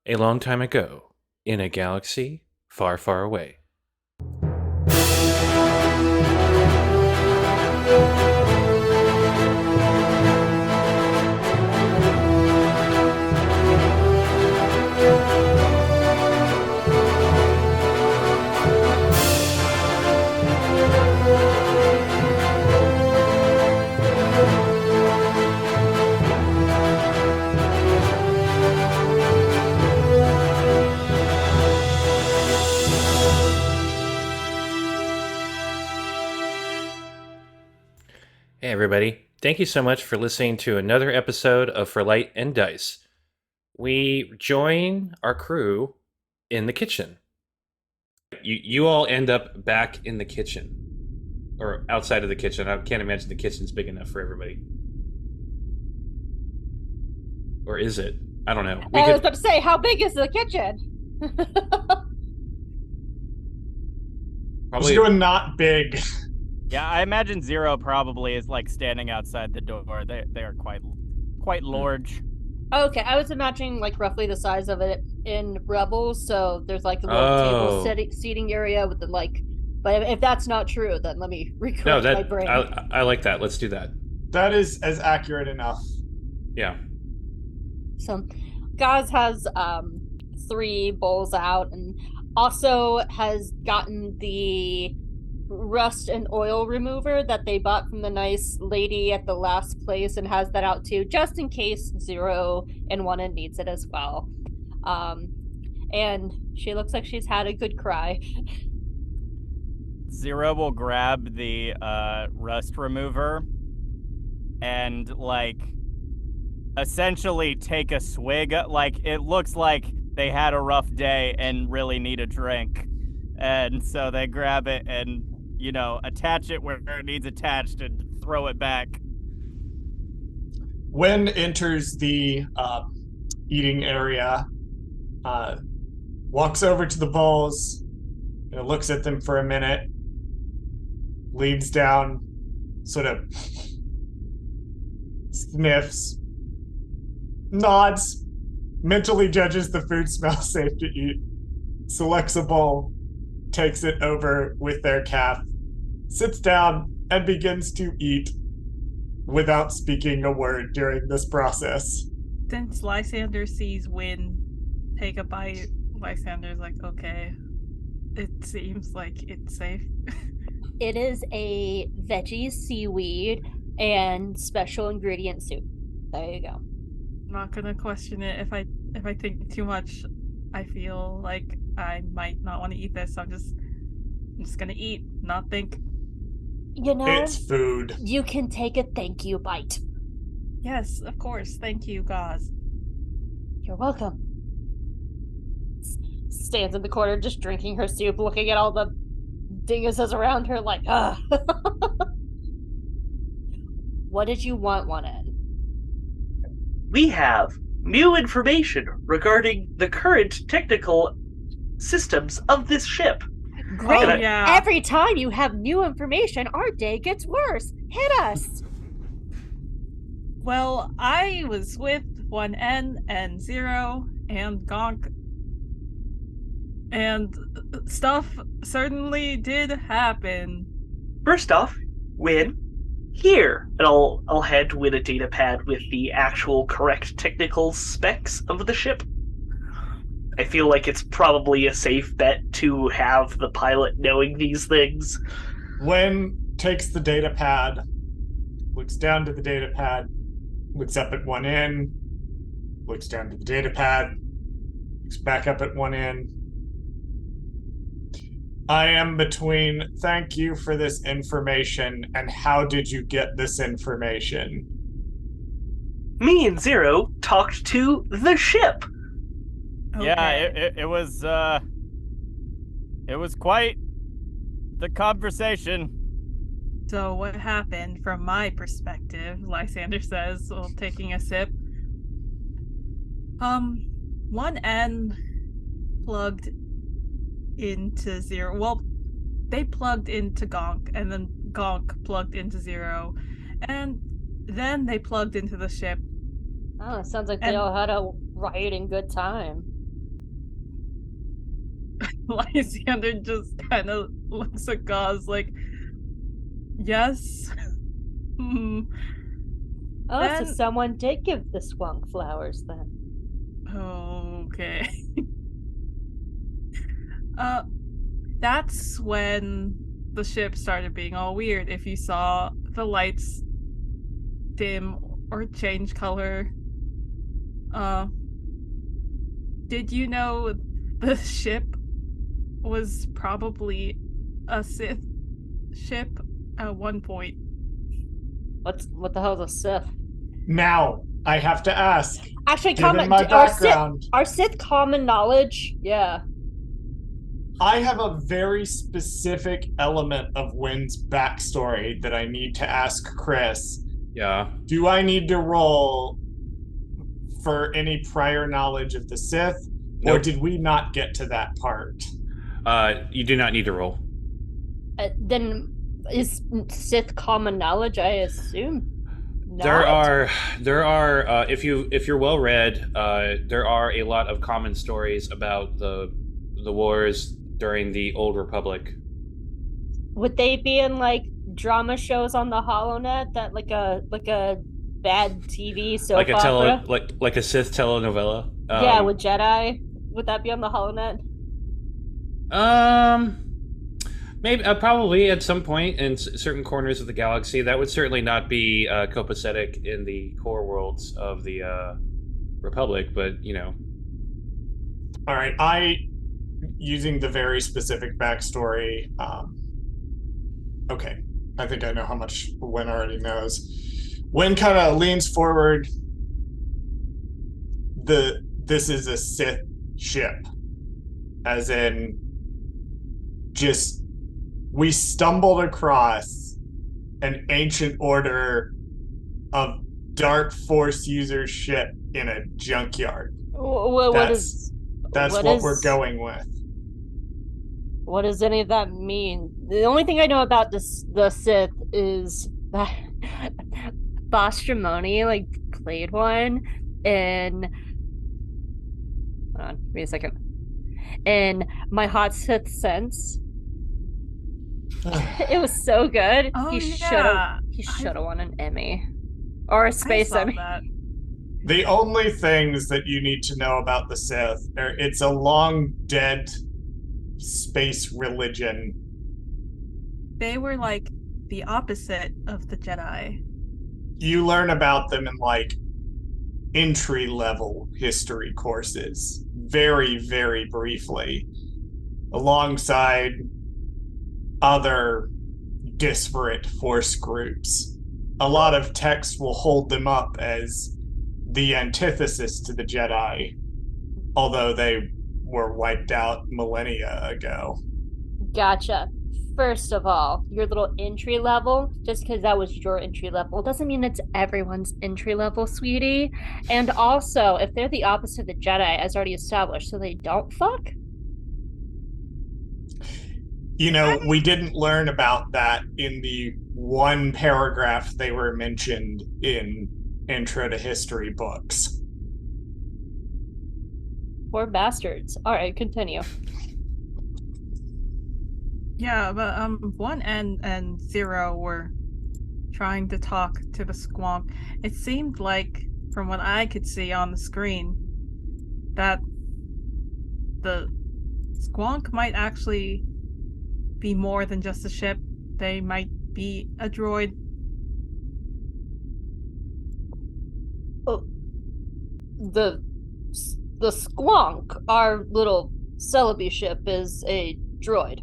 A long time ago, in a galaxy far, far away. Hey, everybody. Thank you so much for listening to another episode of For Light and Dice. We join our crew in the kitchen. You all end up back in the kitchen. Or outside of the kitchen. I can't imagine the kitchen's big enough for everybody. Or is it? I don't know. I was about to say, how big is the kitchen? Probably doing not big. Yeah, I imagine Zero probably is like standing outside the door. They are quite large. Okay, I was imagining like roughly the size of it in Rebels, so there's like a little table seating area with the like. But if that's not true, then let me recorrect my brain. I like that. Let's do that. That is as accurate enough. Yeah. So, Gaz has 3 bowls out, and also has gotten the rust and oil remover that they bought from the nice lady at the last place, and has that out too, just in case 0-1 needs it as well. And she looks like she's had a good cry. Zero will grab the rust remover and like essentially take a swig. Like, it looks like they had a rough day and really need a drink, and so they grab it and, you know, attach it where it needs attached and throw it back. Wen enters the eating area, walks over to the bowls, looks at them for a minute, leans down, sort of sniffs, nods, mentally judges the food smells safe to eat, selects a bowl, takes it over with their calf, sits down, and begins to eat without speaking a word during this process. Since Lysander sees Win take a bite, Lysander's like, okay, it seems like it's safe. It is a veggie seaweed and special ingredient soup. There you go. I'm not gonna question it. If I think too much, I feel like I might not want to eat this. I'm just gonna eat, not think. You know, it's food. You can take a thank you bite. Yes, of course. Thank you, Gaz. You're welcome. Stands in the corner just drinking her soup, looking at all the dinguses around her like, ugh. What did you want, One N? We have new information regarding the current technical systems of this ship. Great. Oh, yeah. Every time you have new information, our day gets worse. Hit us. Well, I was with 1N and 0 and Gonk, and stuff certainly did happen. First off, Win, here, and I'll hand Win a data pad with the actual correct technical specs of the ship. I feel like it's probably a safe bet to have the pilot knowing these things. Wen takes the data pad, looks down to the data pad, looks up at 1N, looks down to the data pad, looks back up at 1N. I am between thank you for this information and how did you get this information? Me and 0 talked to the ship. Okay. Yeah, it was quite the conversation. So what happened from my perspective, Lysander says, while taking a sip. 1N plugged into 0. Well, they plugged into Gonk, and then Gonk plugged into 0, and then they plugged into the ship. Oh, it sounds like they all had a rioting good time. Lysander just kind of looks at Gauze like, yes. Oh, so Then- someone did give the Squonk flowers then. Okay. That's when the ship started being all weird. If you saw the lights dim or change color. Did you know the ship was probably a Sith ship at one point? What the hell is a Sith? Now, I have to ask. Actually, Given my background, our Sith common knowledge. Yeah. I have a very specific element of Wynn's backstory that I need to ask Chris. Yeah. Do I need to roll for any prior knowledge of the Sith, or Nope. did we not get to that part? You do not need to roll. Then is Sith common knowledge? I assume. Not? There are if you're well read, there are a lot of common stories about the wars during the Old Republic. Would they be in like drama shows on the HoloNet that like a bad TV soap Like a opera? like a Sith telenovela. Yeah, with Jedi. Would that be on the HoloNet? Maybe probably at some point in certain corners of the galaxy. That would certainly not be copacetic in the core worlds of the Republic, but you know. All right, using the very specific backstory. Okay, I think I know how much Wynn already knows. Wynn kind of leans forward. This is a Sith ship, as in, just we stumbled across an ancient order of dark force user ship in a junkyard. That's what we're going with. What does any of that mean? The only thing I know about the Sith is that Bostramoni like played one in. Hold on, give me a second. In My Hot Sith Sense. It was so good. Oh, he yeah. should have won an Emmy or a space I saw Emmy. that. The only things that you need to know about the Sith are it's a long dead space religion. They were like the opposite of the Jedi. You learn about them in like entry level history courses, very, very briefly, alongside other disparate force groups. A lot of texts will hold them up as the antithesis to the Jedi, although they were wiped out millennia ago. Gotcha. First of all, your little entry level, just because that was your entry level, doesn't mean it's everyone's entry level, sweetie. And also, if they're the opposite of the Jedi, as already established, so they don't fuck? You know, we didn't learn about that in the one paragraph they were mentioned in Intro to History books. Poor bastards. All right, continue. Yeah, but 1 and 0 were trying to talk to the Squonk. It seemed like, from what I could see on the screen, that the Squonk might actually be more than just a ship. They might be a droid. Oh, the Squonk, our little Celebi ship, is a droid.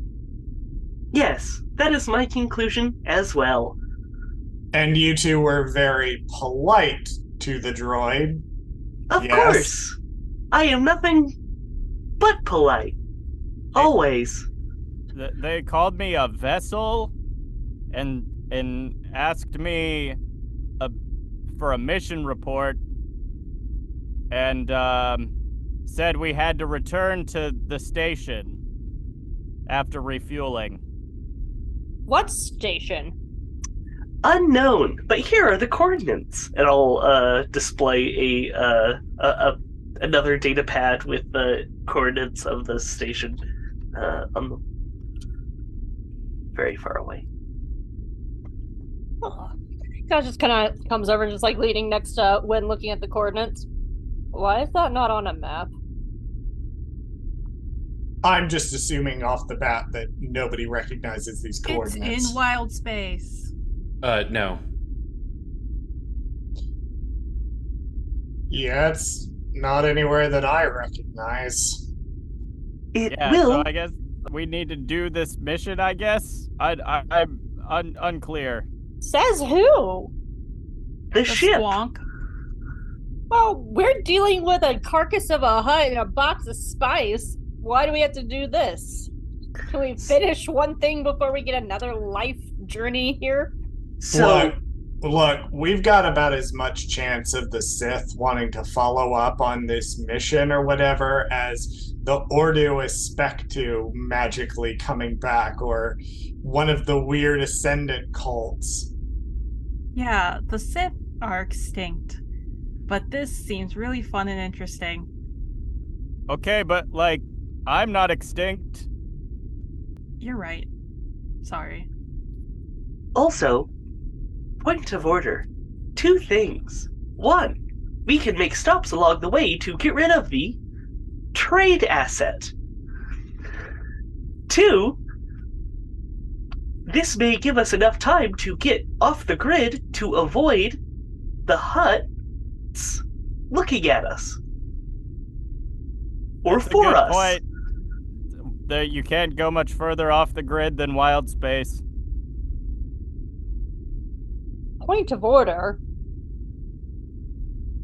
Yes, that is my conclusion as well. And you two were very polite to the droid. Of Yes. course. I am nothing but polite. Always. They called me a vessel and asked me for a mission report and said we had to return to the station after refueling. What station? Unknown, but here are the coordinates. And I'll display another data pad with the coordinates of the station. Very far away. Oh. Kaz just kind of comes over and just like leaning next to Win, looking at the coordinates. Why is that not on a map? I'm just assuming off the bat that nobody recognizes these It's coordinates. in wild space. No. Yeah, it's not anywhere that I recognize. It Yeah, will. so I guess we need to do this mission, I guess? I'm unclear. Says who? The ship. Squonk. Well, we're dealing with a carcass of a hut and a box of spice. Why do we have to do this? Can we finish one thing before we get another life journey here? So, Look, we've got about as much chance of the Sith wanting to follow up on this mission or whatever as the Ordo Espectu magically coming back or one of the weird Ascendant cults. Yeah, the Sith are extinct. But this seems really fun and interesting. Okay, but, like, I'm not extinct. You're right. Sorry. also, point of order. 2 things. 1, we can make stops along the way to get rid of the trade asset. 2, this may give us enough time to get off the grid to avoid the huts looking at us. Or That's a for good us. point. You can't go much further off the grid than wild space. Point of order.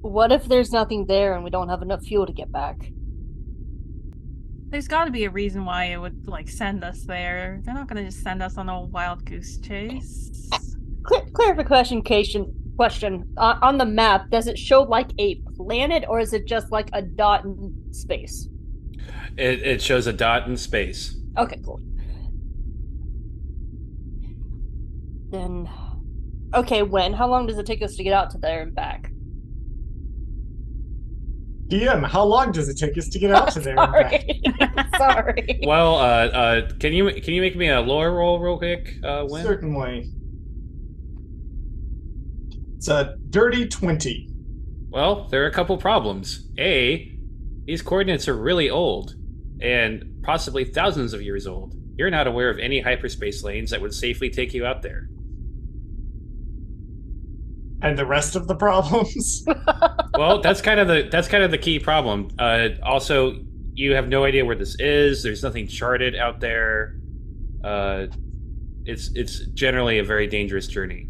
What if there's nothing there and we don't have enough fuel to get back? There's got to be a reason why it would like send us there. They're not going to just send us on a wild goose chase. Clarification question. On the map, does it show like a planet or is it just like a dot in space? It shows a dot in space. Okay, cool. Then, okay, when? How long does it take us to get out to there and back? DM, how long does it take us to get out to there and back? Sorry. Well, can you make me a lore roll real quick, Win? Certainly. It's a dirty 20. Well, there are a couple problems. A, these coordinates are really old, and possibly thousands of years old. You're not aware of any hyperspace lanes that would safely take you out there. And the rest of the problems? Well, that's kind of the key problem. Also, you have no idea where this is. There's nothing charted out there. It's generally a very dangerous journey.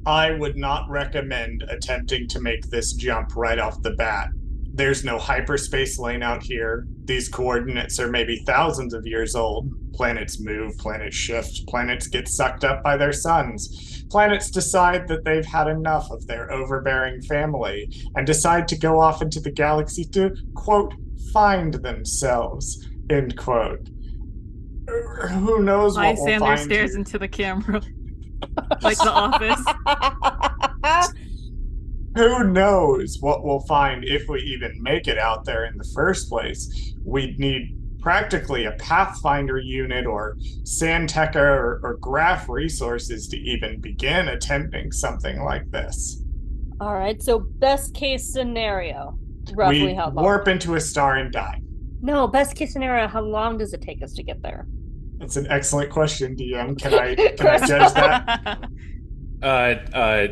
I would not recommend attempting to make this jump right off the bat. There's no hyperspace lane out here. These coordinates are maybe thousands of years old. Planets move, planets shift, planets get sucked up by their suns. Planets decide that they've had enough of their overbearing family and decide to go off into the galaxy to, quote, find themselves, end quote. Who knows what we'll Lysander find stares here. into the camera. Like The Office. Who knows what we'll find if we even make it out there in the first place? We'd need practically a Pathfinder unit or Sandteca or Graph resources to even begin attempting something like this. All right, so best case scenario, roughly We how long? warp into a star and die. No, best case scenario, how long does it take us to get there? That's an excellent question, DM. Can I judge that?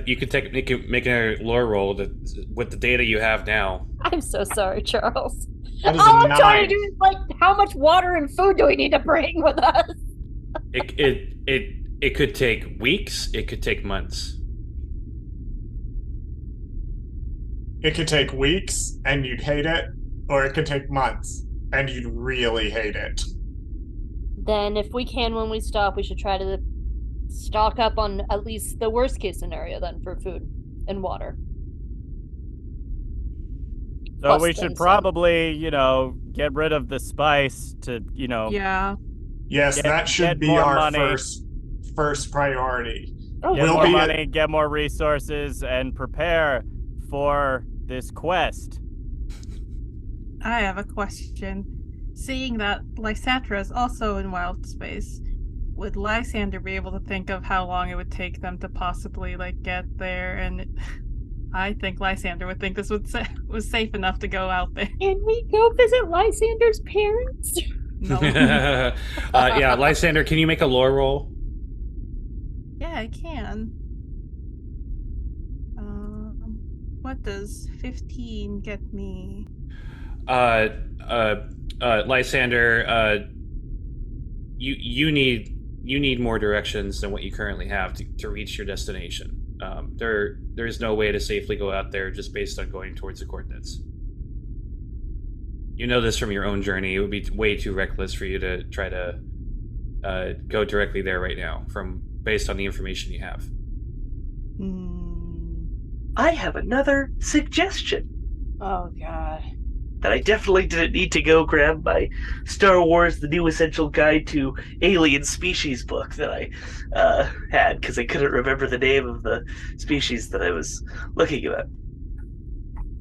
You could make a lore roll with the data you have now. I'm so sorry, Charles. That is All a I'm trying to 9. do is like, how much water and food do we need to bring with us? It could take weeks. It could take months. It could take weeks and you'd hate it, or it could take months and you'd really hate it. Then if we can, when we stop, we should try to stock up on at least the worst case scenario then for food and water. So Plus we then should some. probably, get rid of the spice to, Yeah. Yes, Get- that should get be more our money. first priority. Oh, get We'll more be- money, get more resources, and prepare for this quest. I have a question. Seeing that Lysatra is also in wild space, would Lysander be able to think of how long it would take them to possibly get there? And I think Lysander would think this was safe enough to go out there. Can we go visit Lysander's parents? No. Yeah, Lysander, can you make a lore roll? Yeah, I can. What does 15 get me? Lysander, you need more directions than what you currently have to reach your destination. There's no way to safely go out there just based on going towards the coordinates. You know this from your own journey. It would be way too reckless for you to try to go directly there right now, based on the information you have. I have another suggestion. Oh, God. That I definitely didn't need to go grab my Star Wars The New Essential Guide to Alien Species book that I had, because I couldn't remember the name of the species that I was looking at.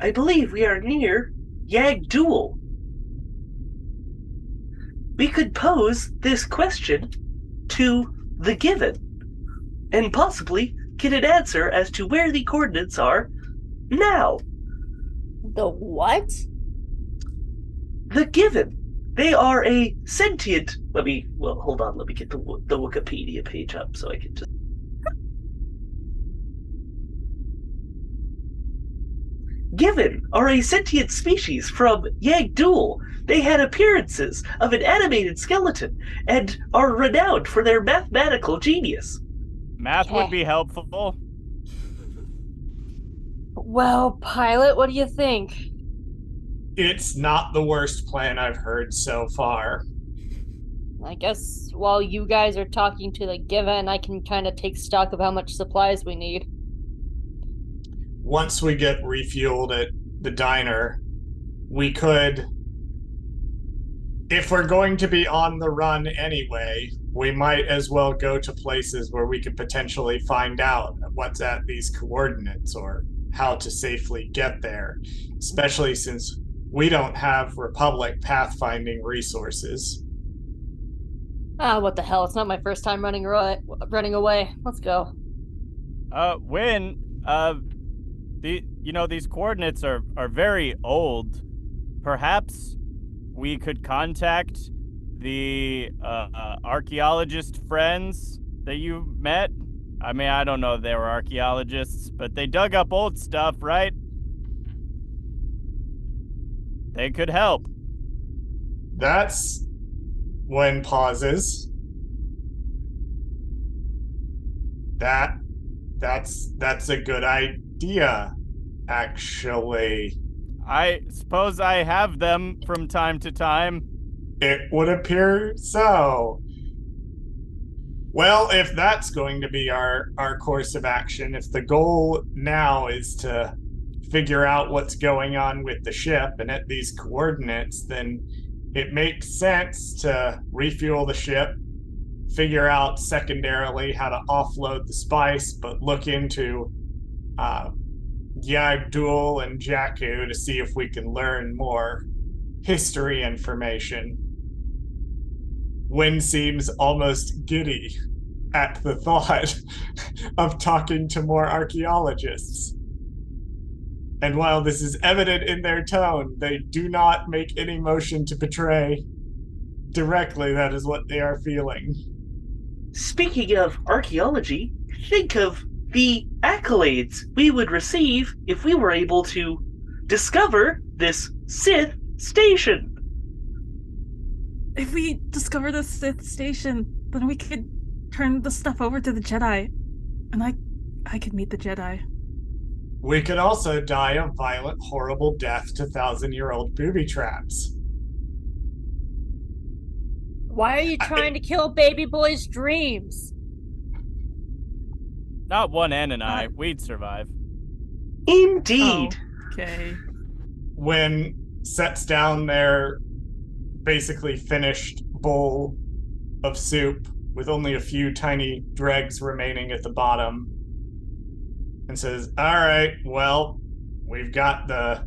I believe we are near Yagdul. We could pose this question to the Given, and possibly get an answer as to where the coordinates are now. The what? The Given. They are a sentient. Hold on. Let me get the Wikipedia page up so I can just. Given are a sentient species from Yagdul. They had appearances of an animated skeleton and are renowned for their mathematical genius. Math would be helpful. Well, Pilot, what do you think? It's not the worst plan I've heard so far. I guess while you guys are talking to the Given, I can kind of take stock of how much supplies we need. Once we get refueled at the diner, we could, if we're going to be on the run anyway, we might as well go to places where we could potentially find out what's at these coordinates or how to safely get there, especially since we don't have Republic pathfinding resources. What the hell? It's not my first time running away. Let's go. Win, these coordinates are very old. Perhaps we could contact the archaeologist friends that you met. I mean, I don't know if they were archaeologists, but they dug up old stuff, right? They could help. That's when pauses. That's a good idea, actually. I suppose I have them from time to time. It would appear so. Well, if that's going to be our course of action, if the goal now is to figure out what's going on with the ship and at these coordinates, then it makes sense to refuel the ship, figure out secondarily how to offload the spice, but look into Yagdul and Jakku to see if we can learn more history information. Wynn seems almost giddy at the thought of talking to more archaeologists. And while this is evident in their tone, they do not make any motion to betray directly that is what they are feeling. Speaking of archaeology, think of the accolades we would receive if we were able to discover this Sith station. If we discover the Sith station, then we could turn the stuff over to the Jedi. And I could meet the Jedi. We could also die a violent, horrible death to 1,000-year-old booby traps. Why are you trying to kill baby boy's dreams? Not one N and I. We'd survive. Indeed. Oh, okay. When sets down their basically finished bowl of soup with only a few tiny dregs remaining at the bottom and says, all right, well, we've got the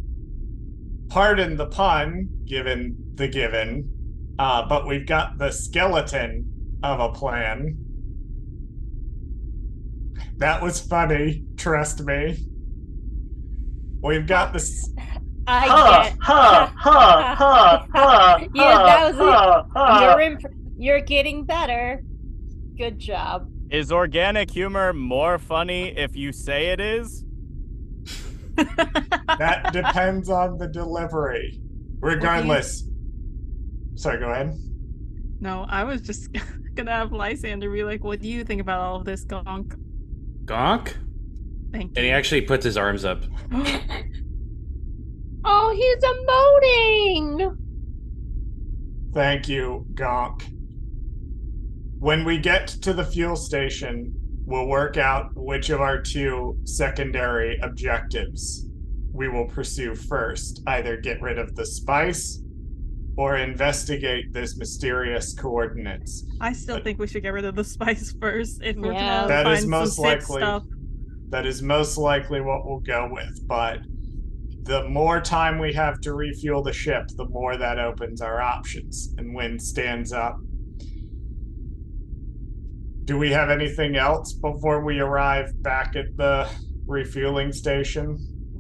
pardon the pun, given the given, but we've got the skeleton of a plan. That was funny, trust me. We've got this. I Ha get. ha ha ha ha Yeah, that was ha it. ha. You're getting better. Good job. Is organic humor more funny if you say it is? That depends on the delivery. Regardless. Sorry, go ahead. No, I was just gonna have Lysander be like, what do you think about all of this, Gonk? Gonk? Thank And he you. actually puts his arms up. Oh, he's emoting. Thank you, Gonk. When we get to the fuel station, we'll work out which of our 2 secondary objectives we will pursue first. Either get rid of the spice or investigate this mysterious coordinates. I still think we should get rid of the spice first if we're Yeah. gonna That is find most some Sith likely. stuff. That is most likely what we'll go with, but the more time we have to refuel the ship, the more that opens our options. And Wynn stands up. Do we have anything else before we arrive back at the refueling station?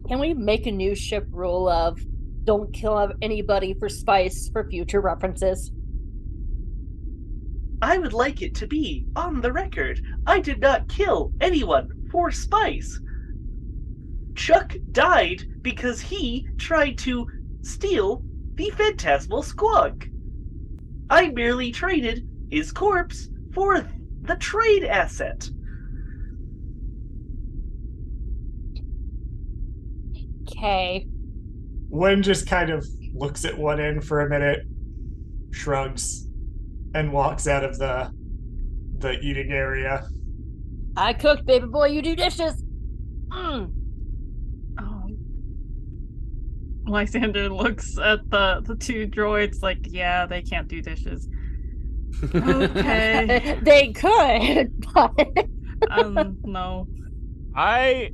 Can we make a new ship rule of don't kill anybody for spice for future references? I would like it to be on the record. I did not kill anyone for spice. Chuck died because he tried to steal the phantasmal squawk. I merely traded his corpse for the trade asset. Okay. Wynn just kind of looks at one end for a minute, shrugs, and walks out of the eating area. I cooked, baby boy. You do dishes. Mm. Lysander looks at the 2 droids like, yeah, they can't do dishes. Okay. They could, but No. I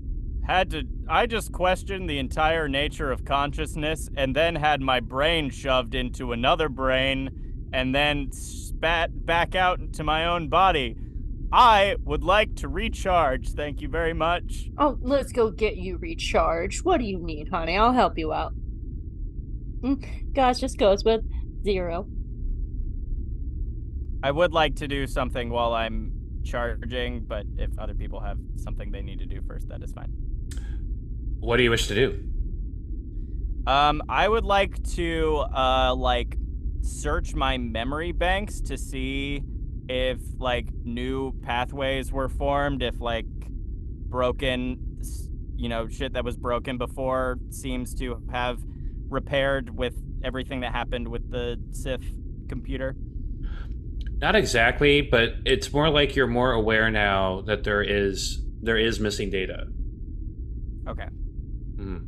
just questioned the entire nature of consciousness and then had my brain shoved into another brain and then spat back out into my own body. I would like to recharge. Thank you very much. oh, let's go get you recharged. What do you need, honey? I'll help you out. Guys, just goes with 0. I would like to do something while I'm charging, but if other people have something they need to do first, that is fine. What do you wish to do? I would like to search my memory banks to see if new pathways were formed, if broken, shit that was broken before seems to have repaired with everything that happened with the Sith computer. Not exactly, but it's more like you're more aware now that there is missing data. Okay. Mm.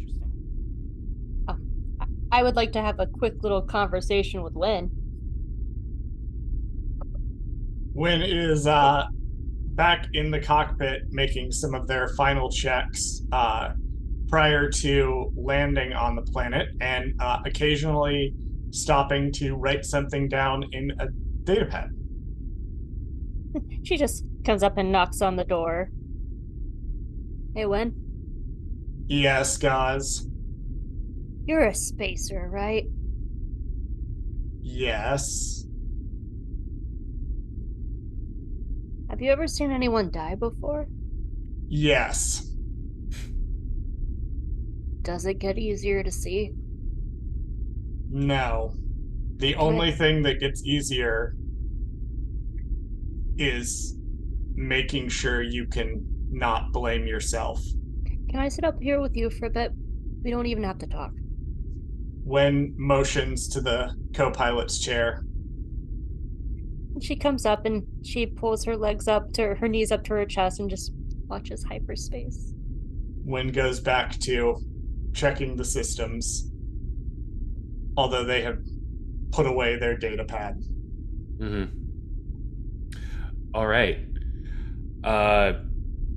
Interesting. I would like to have a quick little conversation with Lynn. Wynn is back in the cockpit making some of their final checks prior to landing on the planet, and occasionally stopping to write something down in a datapad. She just comes up and knocks on the door. Hey, Lynn. Yes, guys. You're a spacer, right? Yes. Have you ever seen anyone die before? Yes. Does it get easier to see? No. The only thing that gets easier is making sure you can not blame yourself. Can I sit up here with you for a bit? We don't even have to talk. Wynn motions to the co-pilot's chair. She comes up and she pulls her legs up to her knees up to her chest and just watches hyperspace. Wynn goes back to checking the systems, although they have put away their data pad. Mm-hmm. All right.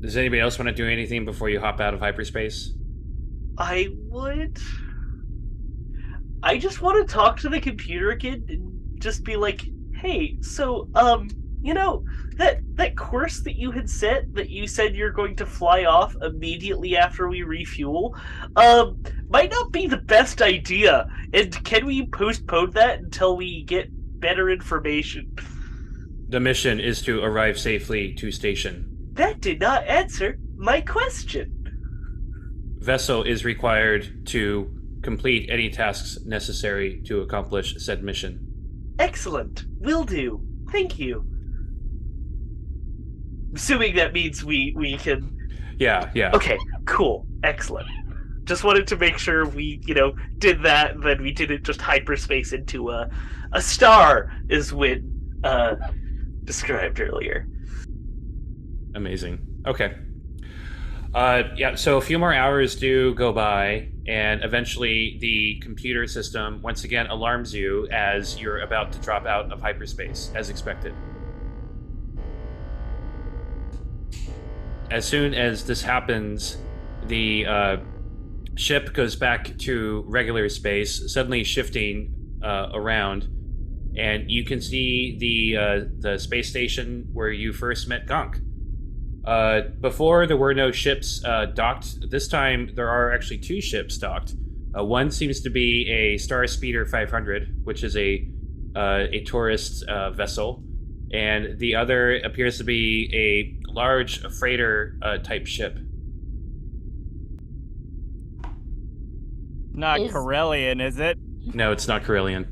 Does anybody else want to do anything before you hop out of hyperspace? I would. I just want to talk to the computer again and just be like, hey, so, that course that you had set that you said you're going to fly off immediately after we refuel, might not be the best idea. And can we postpone that until we get better information? The mission is to arrive safely to station. That did not answer my question. Vessel is required to complete any tasks necessary to accomplish said mission. Excellent. Will do. Thank you. Assuming that means we can... Yeah. Okay, cool. Excellent. Just wanted to make sure we, did that, then we didn't just hyperspace into a star, is what described earlier. Amazing. Okay. So a few more hours do go by, and eventually the computer system once again alarms you as you're about to drop out of hyperspace, as expected. As soon as this happens, the ship goes back to regular space, suddenly shifting around, and you can see the space station where you first met Gonk. Before, there were no ships docked. This time, there are actually 2 ships docked. One seems to be a Star Speeder 500, which is a tourist vessel, and the other appears to be a large freighter type ship. Not Corellian, is it? No, it's not Corellian.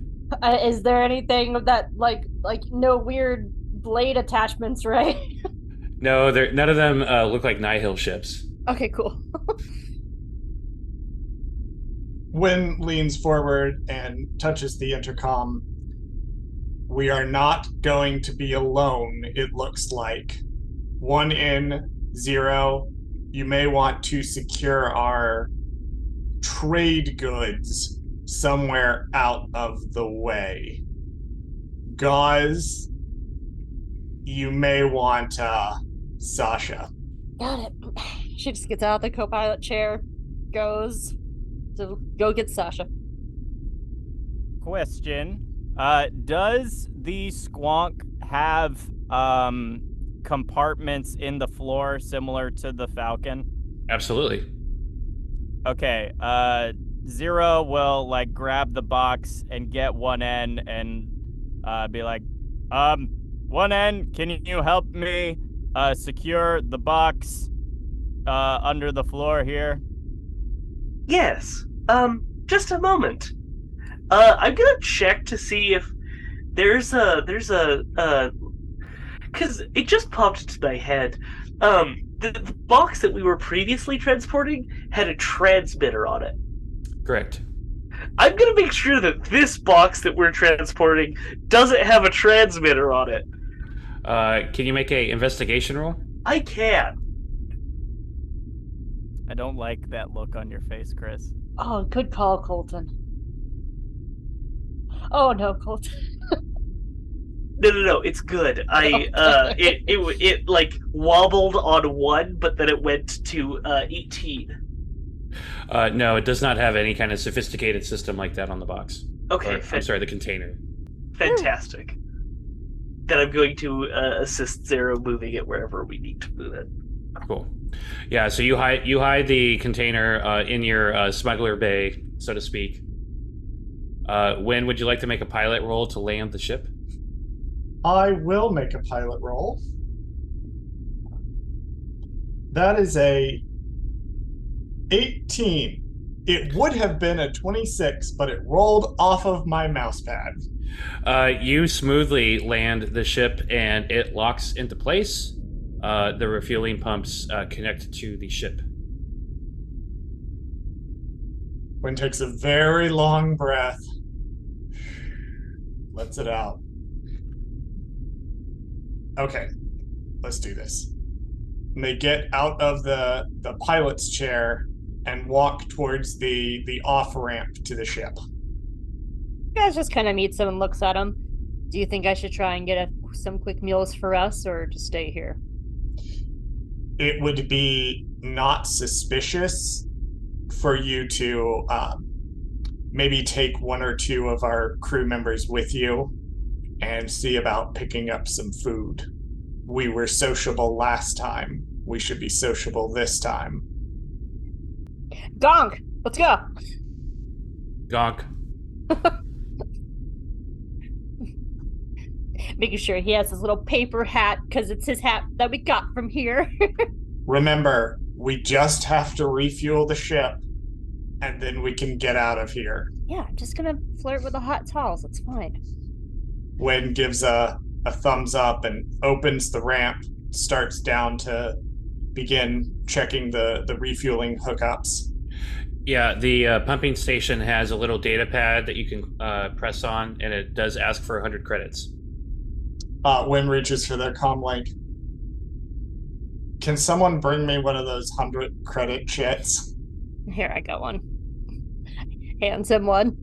Is there anything that like no weird blade attachments, right? No, none of them look like Nihil ships. Okay, cool. Wynn leans forward and touches the intercom. We are not going to be alone, it looks like. 1 in, 0. You may want to secure our trade goods somewhere out of the way. Gauze, you may want Sasha. Got it. She just gets out of the co-pilot chair, goes to go get Sasha. Question. Does the Squonk have compartments in the floor similar to the Falcon? Absolutely. Okay, 0 will grab the box and get 1N and be like, 1N, can you help me secure the box under the floor here? Yes. Just a moment. I'm gonna check to see if there's a because it just popped into my head. The box that we were previously transporting had a transmitter on it. Correct. I'm gonna make sure that this box that we're transporting doesn't have a transmitter on it. Can you make a investigation roll? I can. I don't like that look on your face, Chris. Oh, good call, Colton. Oh no, Colton. No, it's good. It wobbled on 1, but then it went to 18. No, it does not have any kind of sophisticated system like that on the box. Okay, I'm sorry, the container. Fantastic. Then I'm going to assist 0 moving it wherever we need to move it. Cool. Yeah, so you hide the container in your smuggler bay, so to speak. When would you like to make a pilot roll to land the ship? I will make a pilot roll. That is a 18. It would have been a 26, but it rolled off of my mouse pad. You smoothly land the ship, and it locks into place. The refueling pumps connect to the ship. Wynn takes a very long breath. Lets it out. Okay, let's do this. And they get out of the pilot's chair and walk towards the off-ramp to the ship. You guys just kind of meets him and looks at him. Do you think I should try and get some quick meals for us, or just stay here? It would be not suspicious for you to maybe take one or two of our crew members with you and see about picking up some food. We were sociable last time. We should be sociable this time. Gonk, let's go. Gonk. Making sure he has his little paper hat because it's his hat that we got from here. Remember, we just have to refuel the ship and then we can get out of here. Yeah, I'm just gonna flirt with the hot towels. It's fine. Wynn gives a thumbs up and opens the ramp, starts down to begin checking the refueling hookups. Yeah, the pumping station has a little data pad that you can press on, and it does ask for 100 credits. Wynn reaches for their comm link. Can someone bring me one of those 100 credit chits? Here, I got one. Hands him one.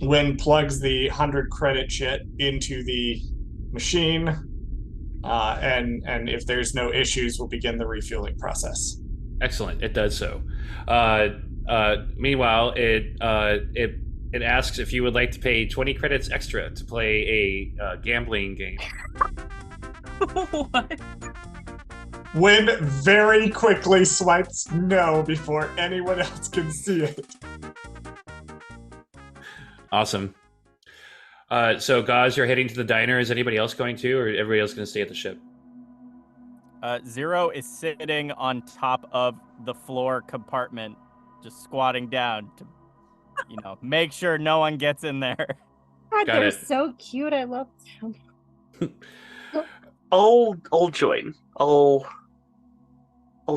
Wynn plugs the 100 credit chit into the machine, and if there's no issues, we'll begin the refueling process. Excellent, it does so. Meanwhile, it asks if you would like to pay 20 credits extra to play a gambling game. What? Wynn very quickly swipes no before anyone else can see it. Awesome. So, Gaz, you're heading to the diner. Is anybody else going to, or everybody else going to stay at the ship? Zero is sitting on top of the floor compartment, just squatting down to, make sure no one gets in there. God, Got they're it. so cute. I love them. I'll join. I'll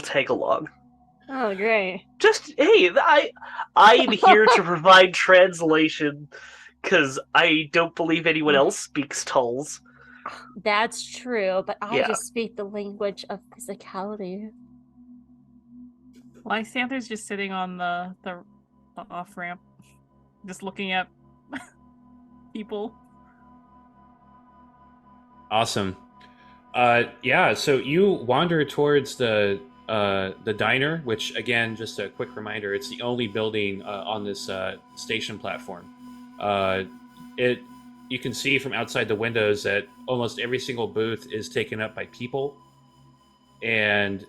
tag along. Oh, great. Just hey, I'm here to provide translation because I don't believe anyone else speaks Tulls. That's true, but I Yeah. just speak the language of physicality. Lysanther's just sitting on the off ramp, just looking at people. Awesome. Yeah, so you wander towards the diner, which, again, just a quick reminder, it's the only building on this station platform. You can see from outside the windows that almost every single booth is taken up by people, and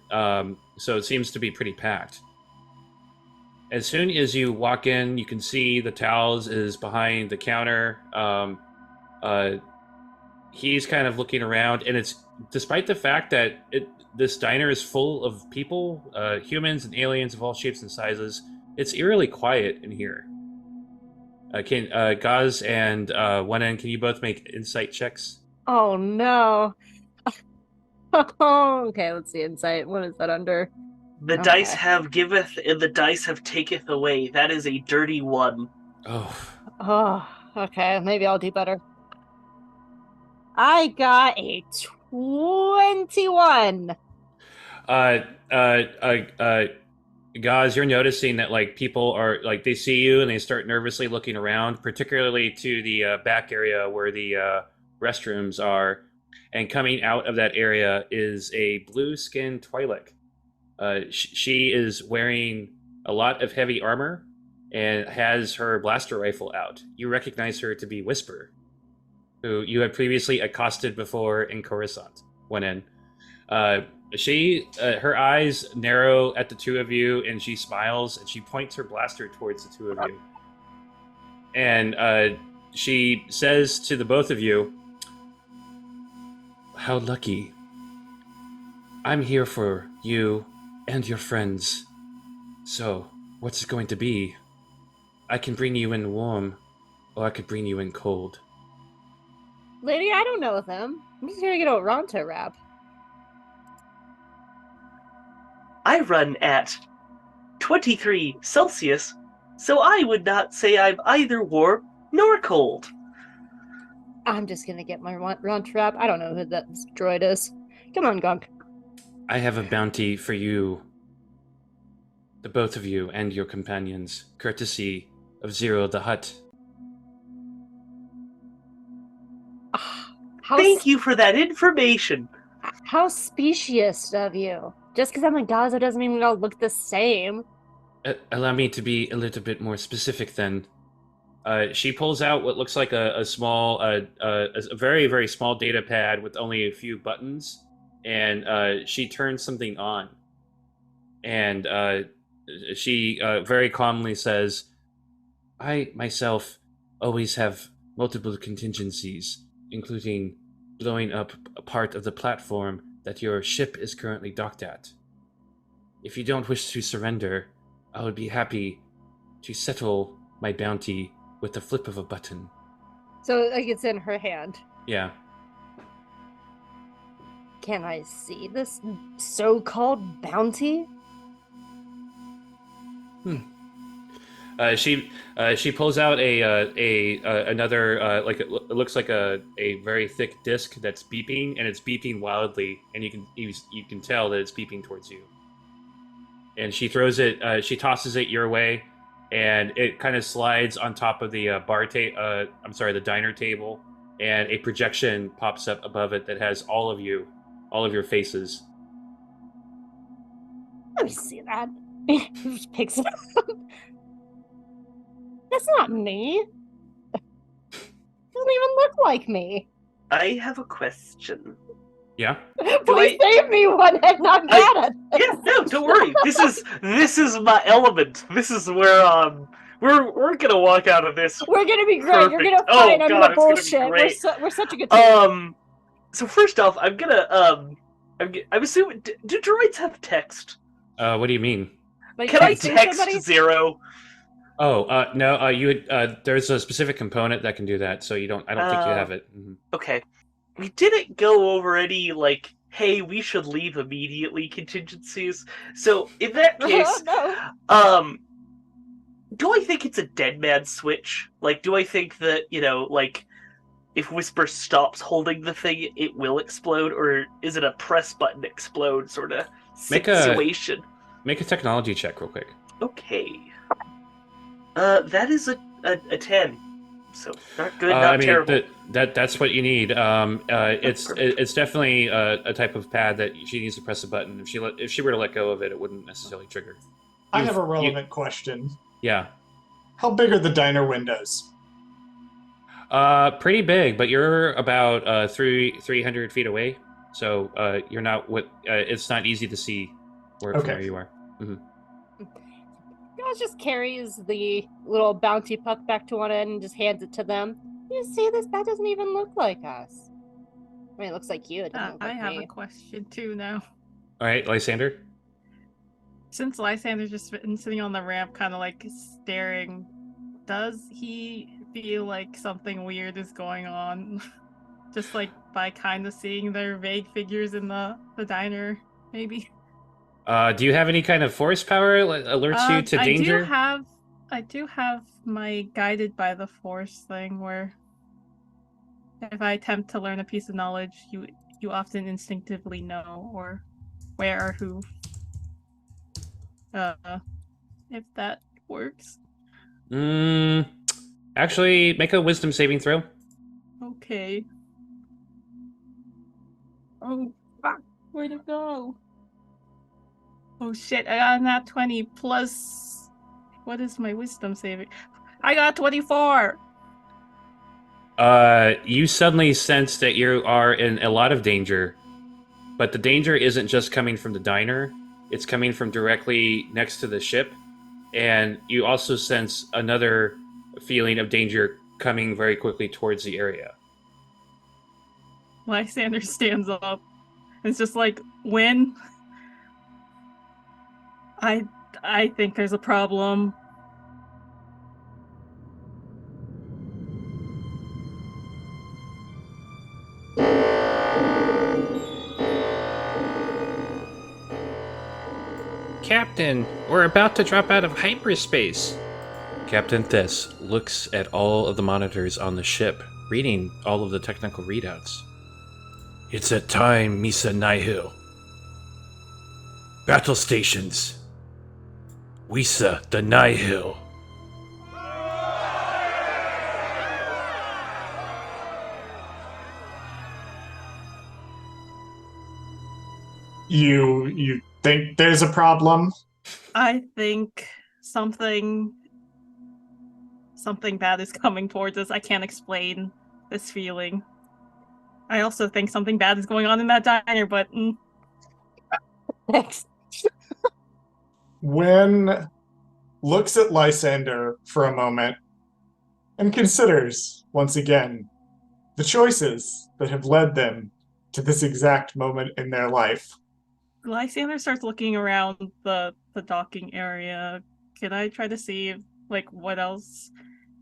so it seems to be pretty packed. As soon as you walk in, you can see the towels is behind the counter. He's kind of looking around, and it's despite the fact that this diner is full of people, humans and aliens of all shapes and sizes, it's eerily quiet in here. Can Gaz and Wenan, can you both make insight checks? Oh, no. Okay, let's see. Insight. What is that under? The Okay. dice have giveth and the dice have taketh away. That is a dirty one. Oh, Oh, okay. Maybe I'll do better. I got a 21. Gaz, you're noticing that people are they see you and they start nervously looking around, particularly to the back area where the restrooms are, and coming out of that area is a blue-skinned Twi'lek. She is wearing a lot of heavy armor and has her blaster rifle out. You recognize her to be Whisper, who you had previously accosted before in Coruscant. Went in. Her eyes narrow at the two of you, and she smiles, and she points her blaster towards the two of you. And she says to the both of you, "How lucky. I'm here for you and your friends. So, what's it going to be? I can bring you in warm, or I could bring you in cold." Lady, I don't know them. I'm just here to get a Ronto rap. I run at 23 Celsius, so I would not say I'm either warm nor cold. I'm just gonna get my Ronto rap. I don't know who that droid is. Come on, Gunk. I have a bounty for you, the both of you and your companions, courtesy of Zero the Hutt. Thank you for that information. How specious of you. Just because I'm a Gaza doesn't mean we all look the same. Allow me to be a little bit more specific then. She pulls out what looks like a small, a very, very small data pad with only a few buttons, and she turns something on. And she very calmly says, I myself always have multiple contingencies, including blowing up a part of the platform that your ship is currently docked at. If you don't wish to surrender, I would be happy to settle my bounty with the flip of a button. So like it's in her hand. Yeah. Can I see this so-called bounty? She pulls out another like it looks like a very thick disc that's beeping, and it's beeping wildly, and you can tell that it's beeping towards you. And she throws it. She tosses it your way, and it kind of slides on top of the the diner table, and a projection pops up above it that has all of your faces. Let me see that. Just picks it up. That's not me. Doesn't even look like me. I have a question. Yeah. Please save me one and I'm mad at this. Yeah, no, don't worry. This is my element. This is where we're gonna walk out of this. We're gonna be great. Perfect. You're gonna Oh, find God, the it's gonna be bullshit. great. We're such a good team. So first off, I'm assuming, do droids have text? What do you mean? Like, Can I texting text somebody? Zero? Oh, no. There's a specific component that can do that, so I don't think you have it. Mm-hmm. Okay. We didn't go over any, like, hey, we should leave immediately contingencies. So, in that case, No. do I think it's a dead man switch? Like, do I think that, like, if Whisper stops holding the thing, it will explode? Or is it a press button explode sort of situation? Make a technology check real quick. Okay. That is a 10. So not good, not terrible. That's what you need. It's Perfect. it's definitely a type of pad that she needs to press a button. If she were to let go of it, it wouldn't necessarily trigger. I have a relevant question. Yeah. How big are the diner windows? Pretty big, but you're about 300 feet away, so you're not it's not easy to see from where you are. Mm-hmm. Gaz just carries the little bounty puck back to one end and just hands it to them. You see this? That doesn't even look like us. I mean, it looks like you. It doesn't look like I have me. a question too now. All right, Lysander. Since Lysander's just been sitting on the ramp, kind of like staring, does he feel like something weird is going on? Just like by kind of seeing their vague figures in the diner, maybe? Do you have any kind of force power that alerts you to danger? I do have my guided by the force thing, where if I attempt to learn a piece of knowledge, you often instinctively know or where or who. If that works. Actually, make a wisdom saving throw. Okay. Oh, fuck. Where'd it go? Oh, shit. I got a nat 20 plus... What is my wisdom saving? I got 24! You suddenly sense that you are in a lot of danger, but the danger isn't just coming from the diner. It's coming from directly next to the ship, and you also sense another feeling of danger coming very quickly towards the area. Lysander stands up. It's just like, when? I think there's a problem. Captain, we're about to drop out of hyperspace. Captain Thess looks at all of the monitors on the ship, reading all of the technical readouts. It's that time, Misa Nihil. Battle stations. Wisa the Nihil. You think there's a problem? I think something bad is coming towards us. I can't explain this feeling. I also think something bad is going on in that diner, but Thanks. Wynn looks at Lysander for a moment and considers, once again, the choices that have led them to this exact moment in their life. Lysander starts looking around the docking area. Can I try to see what else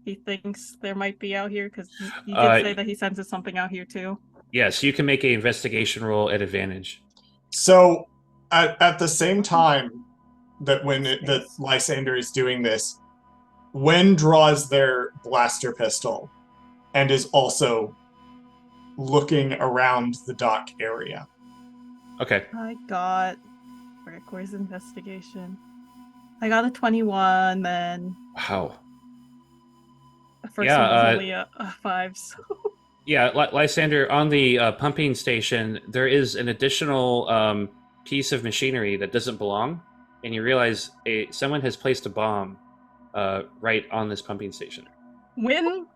he thinks there might be out here? Because he did say that he senses something out here too. Yes, you can make an investigation roll at advantage. So, at the same time that Lysander is doing this, Wen draws their blaster pistol and is also looking around the dock area. Okay. Where's investigation? I got a 21, then. Wow. The first one was only a 5, so. Yeah, Lysander, on the pumping station, there is an additional piece of machinery that doesn't belong, and you realize someone has placed a bomb right on this pumping station. Win?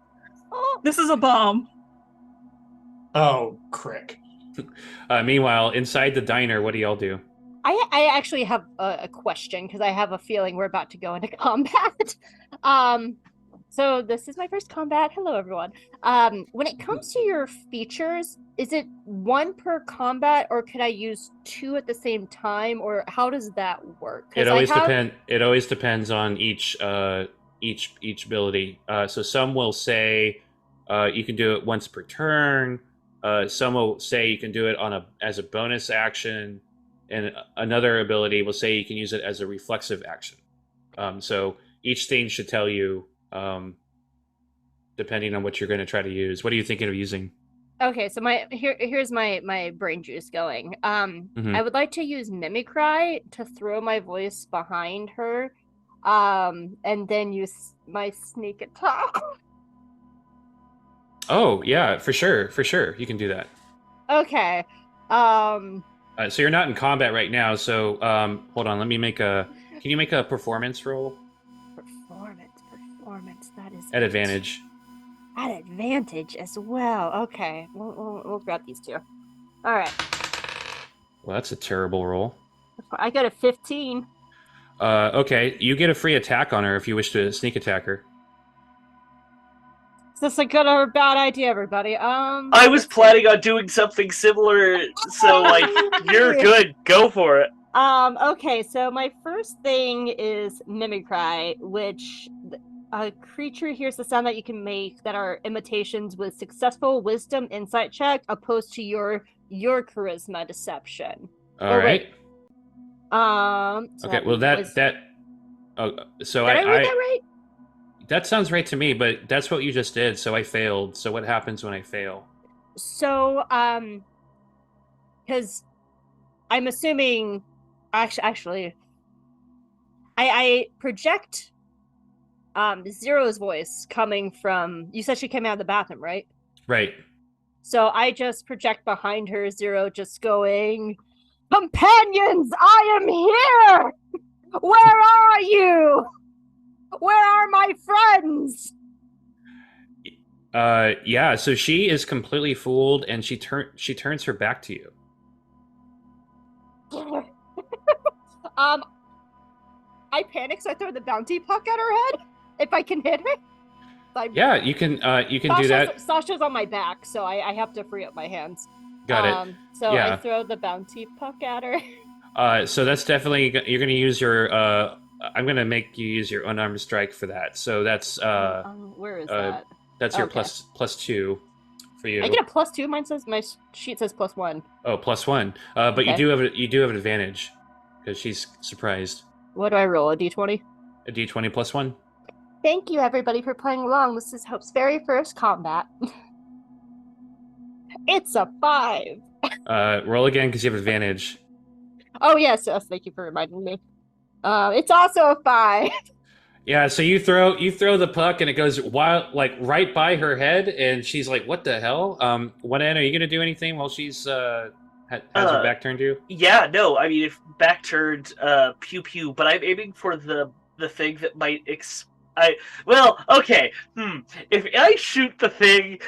This is a bomb. Oh, crick. Meanwhile, inside the diner, what do y'all do? I actually have a question, because I have a feeling we're about to go into combat. So this is my first combat. Hello, everyone. When it comes to your features, is it 1 per combat, or could I use 2 at the same time, or how does that work? It always depends on each ability. So some will say you can do it once per turn. Some will say you can do it as a bonus action, and another ability will say you can use it as a reflexive action. So each thing should tell you, depending on what you're going to try to use. What are you thinking of using? Okay, so here's my brain juice going. I would like to use Mimicry to throw my voice behind her, and then use my sneak attack. Oh yeah, for sure, you can do that. Okay. So you're not in combat right now. So hold on, Can you make a performance roll? Performance. That is at advantage. At advantage as well. Okay, we'll grab these 2. All right. Well, that's a terrible roll. I got a 15. Okay, you get a free attack on her if you wish to sneak attack her. Is this a good or a bad idea, everybody? I was planning on doing something similar, so you're good. Go for it. Okay, so my first thing is Mimicry, which a creature hears the sound that you can make that are imitations with successful wisdom insight check opposed to your charisma deception. All right. So okay, well so did I read that right? That sounds right to me, but that's what you just did, so I failed. So what happens when I fail? So because I'm assuming actually I project Zero's voice coming from, you said she came out of the bathroom, right? Right. So I just project behind her, Zero just going, "Companions, I am here! Where are you? Where are my friends?" Yeah, so she is completely fooled, and she turns her back to you. I panic, so I throw the bounty puck at her head. If I can hit her. Yeah, you can do that. Sasha's on my back, so I have to free up my hands. Got it. So yeah. I throw the bounty puck at her. So that's definitely, you're going to use your, I'm going to make you use your unarmed strike for that. So that's, where is that? That's your plus 2 for you. I get a +2. Mine says, my sheet says +1. Oh, +1. But okay. you do have an advantage because she's surprised. What do I roll? A d20? A d20 +1. Thank you, everybody, for playing along. This is Hope's very first combat. It's a 5. Roll again because you have advantage. Oh, yes. Thank you for reminding me. It's also a 5. Yeah, so you throw the puck and it goes right by her head, and she's like, "What the hell?" One end, are you gonna do anything while she's has her back turned to you? Yeah, no. I mean, if back turned, pew pew. But I'm aiming for the the thing that might okay. If I shoot the thing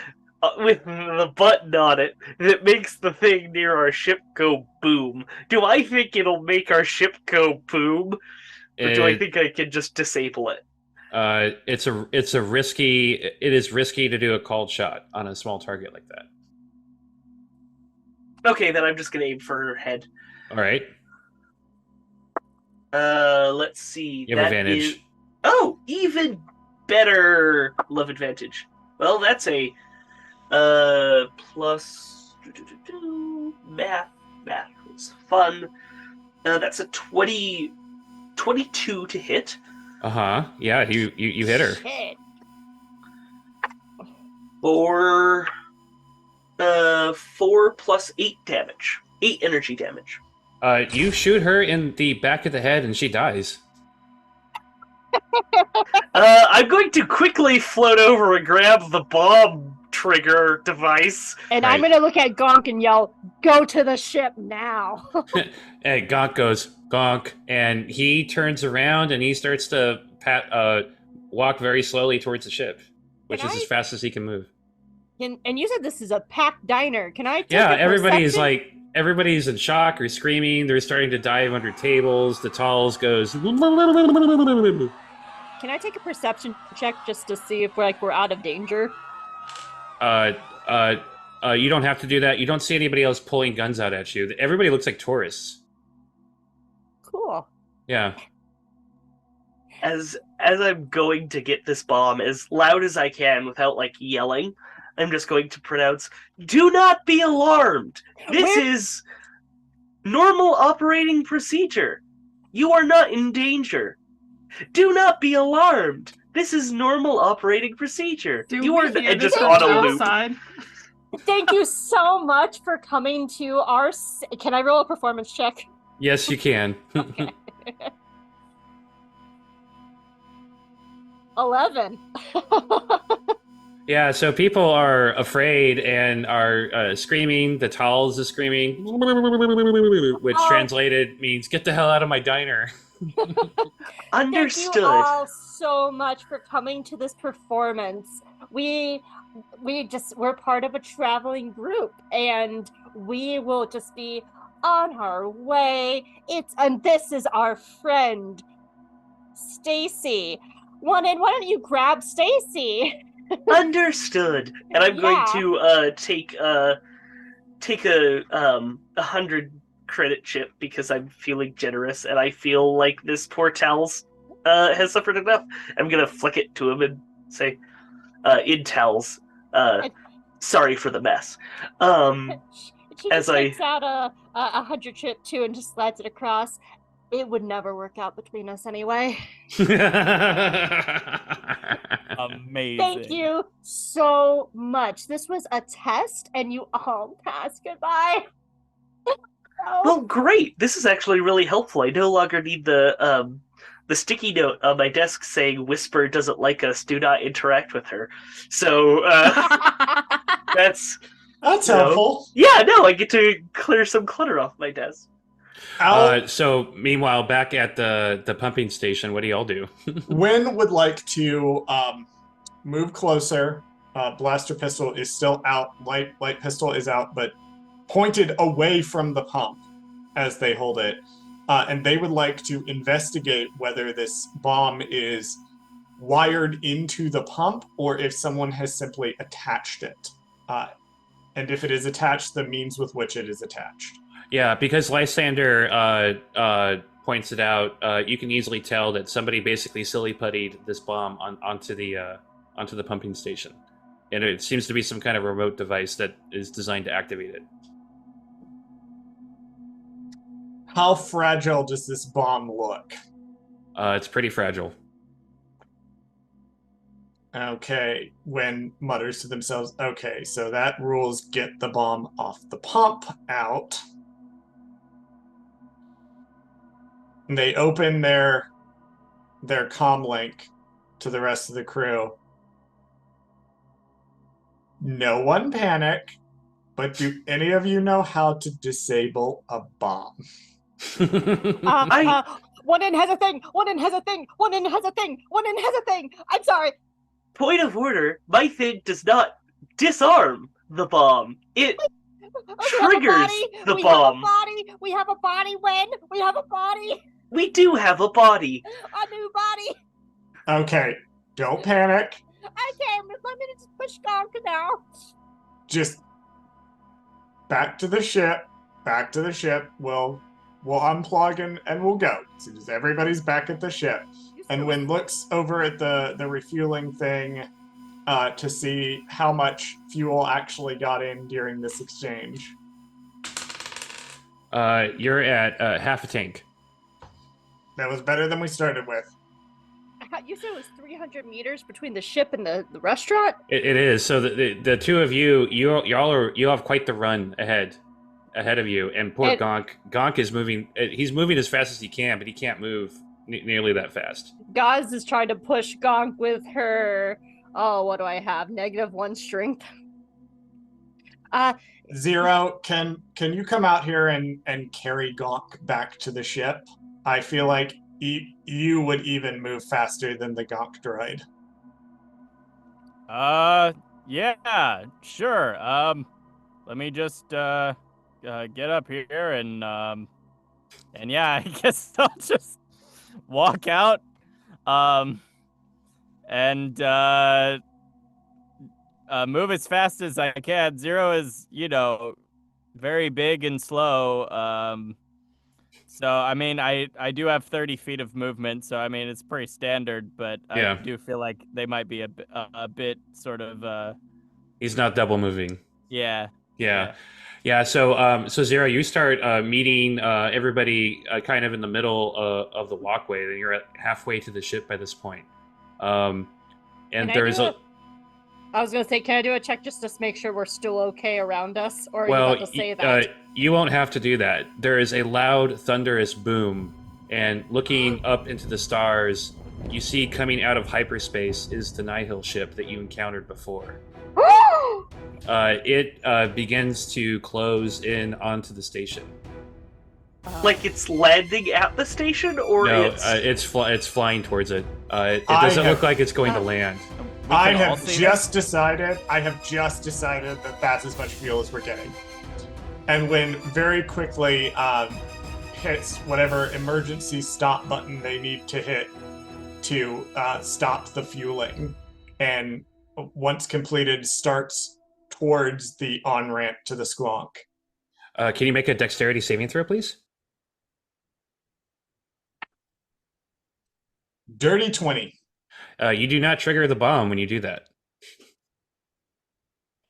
with the button on it that makes the thing near our ship go boom, do I think it'll make our ship go boom, or do I think I can just disable it? It is risky to do a called shot on a small target like that. Okay, then I'm just gonna aim for her head. All right. Let's see. You have That advantage. is- Oh, even better love advantage. Well, that's a plus math. Math is fun. That's a 22 to hit. Yeah, you hit her. Shit. For 4 plus 8 damage. 8 energy damage. You shoot her in the back of the head and she dies. I'm going to quickly float over and grab the bomb trigger device. And I'm gonna look at Gonk and yell, "Go to the ship now!" And Gonk goes, Gonk, and he turns around and he starts to walk very slowly towards the ship, which is as fast as he can move. And you said this is a packed diner. Can I take Yeah, a everybody's perception? everybody's in shock or screaming. They're starting to dive under tables. The Talls goes. Can I take a perception check just to see if we're out of danger? You don't have to do that. You don't see anybody else pulling guns out at you. Everybody looks like tourists. Cool. Yeah. As I'm going to get this bomb as loud as I can without yelling, I'm just going to pronounce, "Do not be alarmed. This is normal operating procedure. You are not in danger. Do not be alarmed. This is normal operating procedure." You are just on a loop. Outside? Thank you so much for coming to our... Can I roll a performance check? Yes, you can. Okay. 11. Yeah, so people are afraid and are screaming. The Talls is screaming, which translated means "Get the hell out of my diner." Understood. Thank you all so much for coming to this performance. We're part of a traveling group, and we will just be on our way. And this is our friend Stacy. Why don't you grab Stacy? Understood. And I'm going to take a 100 credit chip because I'm feeling generous and I feel like this poor Tals has suffered enough. I'm gonna flick it to him and say, in Tals, sorry for the mess. She just takes out a 100 chip too and just slides it across. It would never work out between us anyway. Amazing. Thank you so much. This was a test, and you all passed. Goodbye. Well, great. This is actually really helpful. I no longer need the sticky note on my desk saying "Whisper doesn't like us. Do not interact with her." So that's helpful. Yeah, no, I get to clear some clutter off my desk. So, meanwhile, back at the pumping station, what do y'all do? Wynn would like to move closer. Blaster pistol is still out. Light pistol is out, but pointed away from the pump as they hold it. And they would like to investigate whether this bomb is wired into the pump or if someone has simply attached it. And if it is attached, the means with which it is attached. Yeah, because Lysander points it out, you can easily tell that somebody basically silly puttied this bomb onto the pumping station, and it seems to be some kind of remote device that is designed to activate it. How fragile does this bomb look? It's pretty fragile. Okay, Wynn mutters to themselves, okay, so that rules get the bomb off the pump out. They open their comm link to the rest of the crew. No one panic, but do any of you know how to disable a bomb? One in has a thing. One in has a thing. One in has a thing. One in has a thing. I'm sorry. Point of order, my thing does not disarm the bomb. It triggers the bomb. We have a body, Wen. We have a body. We do have a body. A new body. Okay, don't panic. Okay, let me just push Gonk now. Just back to the ship. Back to the ship. We'll unplug and we'll go. So just everybody's back at the ship. And Wynn looks over at the refueling thing to see how much fuel actually got in during this exchange. You're at half a tank. That was better than we started with. You said it was 300 meters between the ship and the restaurant? It is. So the two of you have quite the run ahead of you. And poor Gonk is moving. He's moving as fast as he can, but he can't move nearly that fast. Gaz is trying to push Gonk with her. Oh, what do I have? -1 strength. Zero, can you come out here and carry Gonk back to the ship? I feel like you would even move faster than the Gonk droid. Yeah, sure. Let me just get up here and yeah, I guess I'll just walk out and move as fast as I can. Zero is, very big and slow. So, I mean, I do have 30 feet of movement, so, I mean, it's pretty standard, but yeah. I do feel like they might be a bit sort of... He's not double moving. Yeah. So Zero, you start meeting everybody kind of in the middle of the walkway. Then you're at halfway to the ship by this point. And there's I was going to say, can I do a check just to make sure we're still okay around us? Or are you about to say that? You won't have to do that. There is a loud, thunderous boom, and looking up into the stars, you see coming out of hyperspace is the Nihil ship that you encountered before. It begins to close in onto the station. Like it's landing at the station, or no? It's flying towards it. It doesn't look like it's going to land. I have just decided that that's as much fuel as we're getting. And when very quickly hits whatever emergency stop button they need to hit to stop the fueling, and once completed, starts towards the on-ramp to the squonk. Can you make a dexterity saving throw, please? Dirty 20. You do not trigger the bomb when you do that.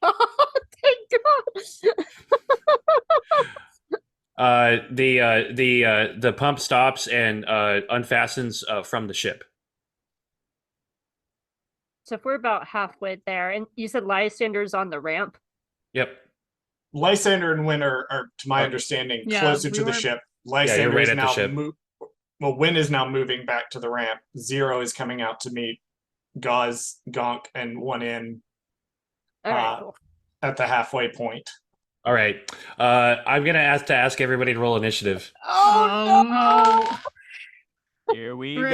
Oh, thank God. The pump stops and unfastens from the ship. So if we're about halfway there, and you said Lysander's on the ramp? Yep. Lysander and Wynn are to my understanding, closer to the ship. Lysander you're right is at the now ship. Wynn is now moving back to the ramp. Zero is coming out to meet Gauze, Gonk, and One In Cool. at the halfway point. All right. I'm going to ask everybody to roll initiative. Oh no! Here we Great.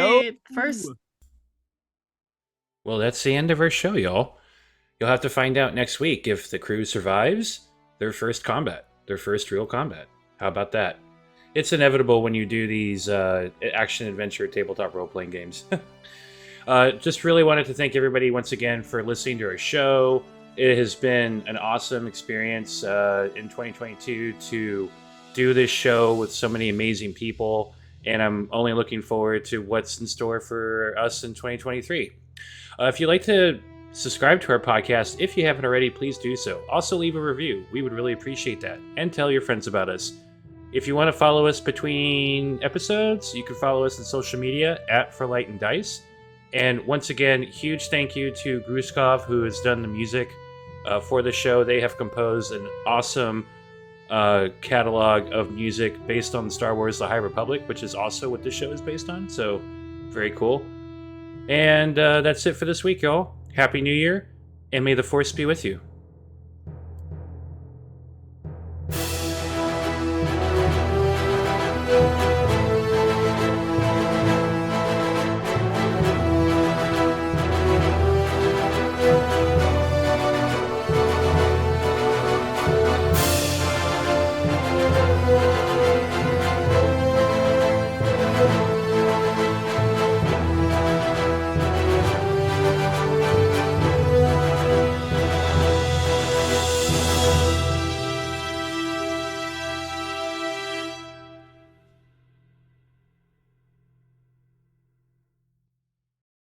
go. First. Well, that's the end of our show, y'all. You'll have to find out next week if the crew survives their first real combat. How about that? It's inevitable when you do these action-adventure tabletop role-playing games. Just really wanted to thank everybody once again for listening to our show. It has been an awesome experience in 2022 to do this show with so many amazing people, and I'm only looking forward to what's in store for us in 2023. If you'd like to subscribe to our podcast, if you haven't already, please do so. Also, leave a review. We would really appreciate that. And tell your friends about us. If you want to follow us between episodes, you can follow us on social media at For Light and Dice. And once again, huge thank you to Grushkov, who has done the music for the show. They have composed an awesome catalog of music based on Star Wars The High Republic, which is also what this show is based on. So, very cool. And that's it for this week, y'all. Happy New Year, and may the Force be with you.